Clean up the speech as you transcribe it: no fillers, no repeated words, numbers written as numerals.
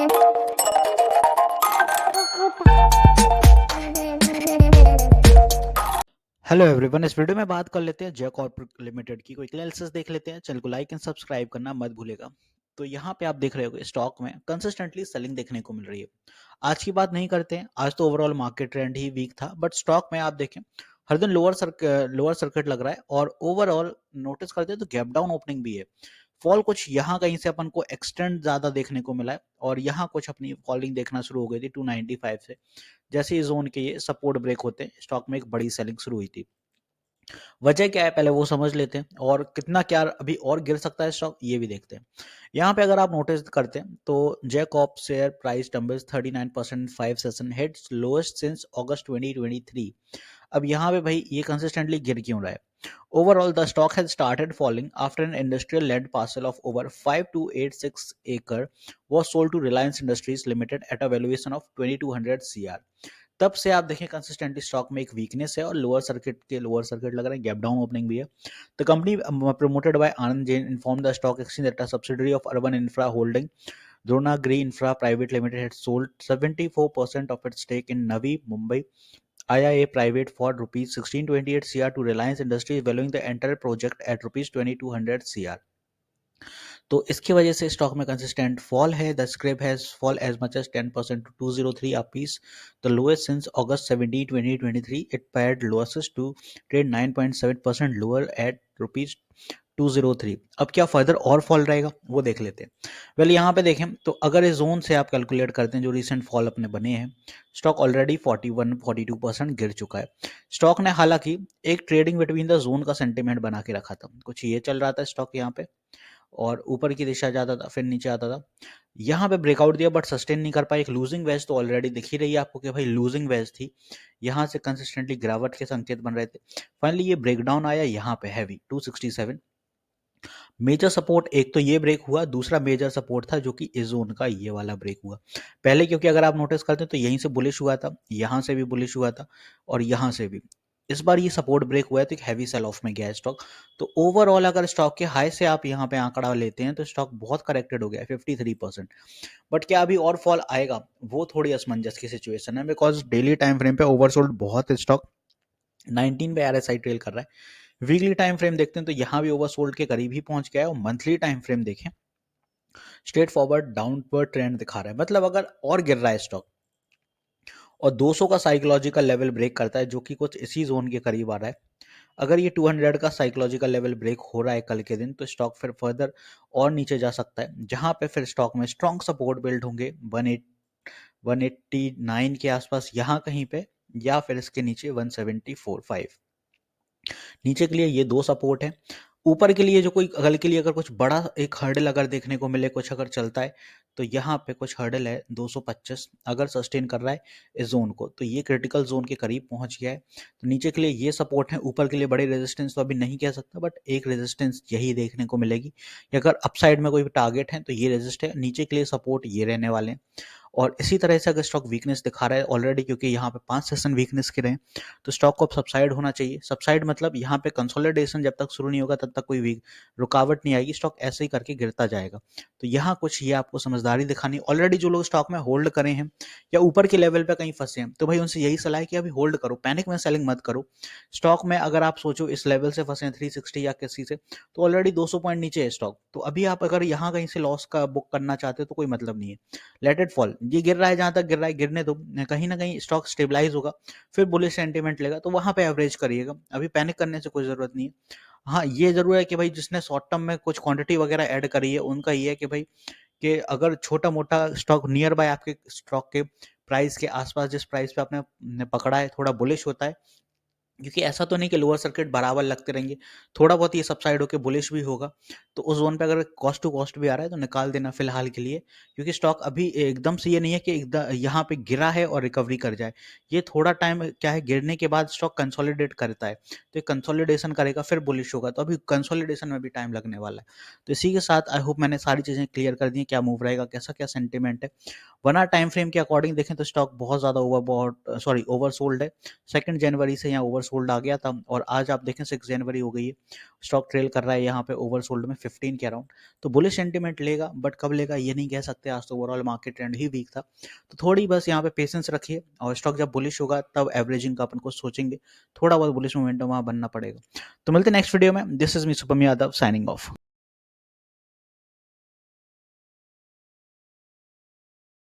Hello everyone, इस video में बात कर लेते हैं जय कॉर्प लिमिटेड की कोई एनालिसिस देख लेते हैं। चैनल को लाइक एंड सब्सक्राइब करना मत भूलेगा। तो यहाँ पे आप देख रहे हो स्टॉक में कंसिस्टेंटली सेलिंग देखने को मिल रही है। आज की बात नहीं करते हैं, आज तो ओवरऑल मार्केट ट्रेंड ही वीक था, बट स्टॉक में आप देखें हर दिन लोअर सर्किट लग रहा है और ओवरऑल नोटिस करते हैं तो गैप डाउन ओपनिंग भी है। फॉल कुछ यहाँ कहीं से अपन को एक्सटेंड ज्यादा देखने को मिला है और यहाँ कुछ अपनी फॉलिंग देखना शुरू हो गई थी 295 से। जैसे ही जोन के ये सपोर्ट ब्रेक होते हैं, स्टॉक में एक बड़ी सेलिंग शुरू हुई थी। वजह क्या है पहले वो समझ लेते हैं और कितना क्या अभी और गिर सकता है स्टॉक ये भी देखते हैं। यहाँ पे अगर आप नोटिस करते हैं तो जेकॉप share price tumbles 39% 5 session heads lowest since August 2023। अब यहाँ पे भाई ये कंसिस्टेंटली गिर क्यों रहा है? Overall, the stock has started falling after an industrial-led parcel of over 5286 acre was sold to Reliance Industries Limited at a valuation of 2200 CR। तब से आप देखें कंसिस्टेंटली स्टॉक में एक वीकनेस है और लोअर सर्किट लग रहा है, गैप डाउन ओपनिंग भी है। The company promoted by Anand Jain inform the stock exchange that a subsidiary of urban infra holding Dronagri Infra Private Limited had sold 74% of its stake in Navi Mumbai IIA Private for rupees 1628 CR to Reliance Industries, valuing the entire project at rupees 2200 CR। तो इसकी वजह से stock में consistent fall है। The scrap has fall as much as 10% to 203 apiece, the lowest since August 17 2023। It pared losses to trade 9.7% lower at rupees 203। अब क्या further और fall रहेगा वो देख लेते हैं। वेल यहाँ पे देखें तो अगर इस जोन से आप कैलकुलेट करते हैं जो रिसेंट फॉल अपने बने हैं, स्टॉक ऑलरेडी 41-42% गिर चुका है। स्टॉक ने हालांकि एक ट्रेडिंग बिटवीन द जोन का सेंटिमेंट बना के रखा था, कुछ ये चल रहा था स्टॉक यहाँ पे और ऊपर की दिशा जाता था फिर नीचे आता था। यहाँ पे ब्रेकआउट दिया बट सस्टेन नहीं कर पाया। एक लूजिंग वेज तो ऑलरेडी दिख ही रही है आपको कि भाई लूजिंग वेज थी, यहाँ से कंसिस्टेंटली गिरावट के संकेत बन रहे थे। फाइनली ये ब्रेकडाउन आया यहाँ पे हैवी 267। मेजर सपोर्ट एक तो ये ब्रेक हुआ, दूसरा मेजर सपोर्ट था जो कि इस जोन का ये वाला ब्रेक हुआ पहले, क्योंकि अगर आप नोटिस करते हैं तो यहीं से बुलिश हुआ था, यहाँ से भी बुलिश हुआ था और यहाँ से भी। इस बार ये सपोर्ट ब्रेक हुआ है तो एक हैवी सेल ऑफ में गया है स्टॉक। तो ओवरऑल अगर स्टॉक के हाई से आप यहाँ पे आंकड़ा लेते हैं तो स्टॉक बहुत करेक्टेड हो गया है 53%। बट क्या अभी और फॉल आएगा वो थोड़ी असमंजस की सिचुएशन है, बिकॉज डेली टाइम फ्रेम पे ओवरसोल्ड बहुत स्टॉक 19 पे RSI ट्रेल कर रहा है। वीकली टाइम फ्रेम देखते हैं तो यहाँ भी ओवरसोल्ड के करीब ही पहुंच गया है और मंथली टाइम फ्रेम देखें स्ट्रेट फॉरवर्ड डाउनवर्ड ट्रेंड दिखा रहा है। मतलब अगर और गिर रहा है स्टॉक और 200 का साइकोलॉजिकल लेवल ब्रेक करता है जो कि कुछ इसी जोन के करीब आ रहा है, अगर ये 200 का साइकोलॉजिकल लेवल ब्रेक हो रहा है कल के दिन तो स्टॉक फिर फर्दर और नीचे जा सकता है, जहां पे फिर स्टॉक में स्ट्रॉन्ग सपोर्ट बिल्ड होंगे 189 के आसपास यहाँ कहीं पे, या फिर इसके नीचे 174.5। नीचे के लिए ये दो सपोर्ट है। ऊपर के लिए जो कोई कल के लिए अगर कुछ बड़ा एक हर्डल अगर देखने को मिले, कुछ अगर चलता है तो यहाँ पे कुछ हर्डल है 225, अगर सस्टेन कर रहा है इस जोन को तो ये क्रिटिकल जोन के करीब पहुंच गया है। तो नीचे के लिए ये सपोर्ट है, ऊपर के लिए बड़े रेजिस्टेंस तो अभी नहीं कह सकता बट एक रेजिस्टेंस यही देखने को मिलेगी कि अगर अपसाइड में कोई टारगेट है तो ये रेजिस्ट है, नीचे के लिए सपोर्ट ये रहने वाले हैं। और इसी तरह से अगर स्टॉक वीकनेस दिखा रहा है ऑलरेडी, क्योंकि यहाँ पे 5 सेशन वीकनेस के रहे तो स्टॉक को अब सबसाइड होना चाहिए। सबसाइड मतलब यहाँ पे कंसोलिडेशन जब तक शुरू नहीं होगा तब तक कोई वीक रुकावट नहीं आएगी, स्टॉक ऐसे ही करके गिरता जाएगा। तो यहाँ कुछ ये आपको समझदारी दिखानी। ऑलरेडी जो लोग स्टॉक में होल्ड करे हैं या ऊपर के लेवल पे कहीं फंसे हैं तो भाई उनसे यही सलाह है कि अभी होल्ड करो, पैनिक में सेलिंग मत करो। स्टॉक में अगर आप सोचो इस लेवल से फंसे हैं 360 या किसी से, तो ऑलरेडी 200 पॉइंट नीचे है स्टॉक, तो अभी आप अगर यहाँ कहीं से लॉस का बुक करना चाहते हो तो कोई मतलब नहीं है। लेट इट फॉल, ये गिर रहा है जहां तक गिर रहा है गिरने दो, कहीं ना कहीं स्टॉक स्टेबलाइज होगा फिर बुलिश सेंटीमेंट लेगा तो वहां पे एवरेज करिएगा, अभी पैनिक करने से कोई जरूरत नहीं है। हाँ ये जरूर है कि भाई जिसने शॉर्ट टर्म में कुछ क्वांटिटी वगैरह ऐड करी है उनका ये है कि भाई कि अगर छोटा मोटा स्टॉक नियर बाय आपके स्टॉक के प्राइस के आसपास जिस प्राइस पे आपने पकड़ा है थोड़ा बुलिश होता है, क्योंकि ऐसा तो नहीं कि लोअर सर्किट बराबर लगते रहेंगे, थोड़ा बहुत ये सबसाइड होकर बुलिश भी होगा। तो उस जोन पे अगर कॉस्ट टू कॉस्ट भी आ रहा है तो निकाल देना फिलहाल के लिए, क्योंकि स्टॉक अभी एकदम से ये नहीं है कि एकदम यहाँ पे गिरा है और रिकवरी कर जाए। ये थोड़ा टाइम क्या है, गिरने के बाद स्टॉक कंसोलिडेट करता है तो कंसोलिडेशन करेगा फिर बुलिश होगा, तो अभी कंसोलिडेशन में भी टाइम लगने वाला है। तो इसी के साथ आई होप मैंने सारी चीज़ें क्लियर कर दी, क्या मूव रहेगा कैसा क्या सेंटिमेंट है। वरना टाइम फ्रेम के अकॉर्डिंग देखें तो स्टॉक बहुत ज़्यादा ओवरसोल्ड है। 2 जनवरी से यहाँ ओवरसोल्ड आ गया था और आज आप देखें 6 जनवरी हो गई है, स्टॉक ट्रेल कर रहा है यहाँ पे ओवरसोल्ड में 15 के अराउंड। तो बुलिश सेंटीमेंट लेगा, बट कब लेगा ये नहीं कह सकते, आज तो ओवरऑल मार्केट ट्रेंड ही वीक था। तो थोड़ी बस यहाँ पे पेशेंस रखिए और स्टॉक जब बुलिश होगा तब एवरेजिंग का अपन को सोचेंगे, थोड़ा बहुत बुलिश मोमेंटम वहाँ बनना पड़ेगा। तो मिलते हैं नेक्स्ट वीडियो में। This is me Supam Yadav signing of.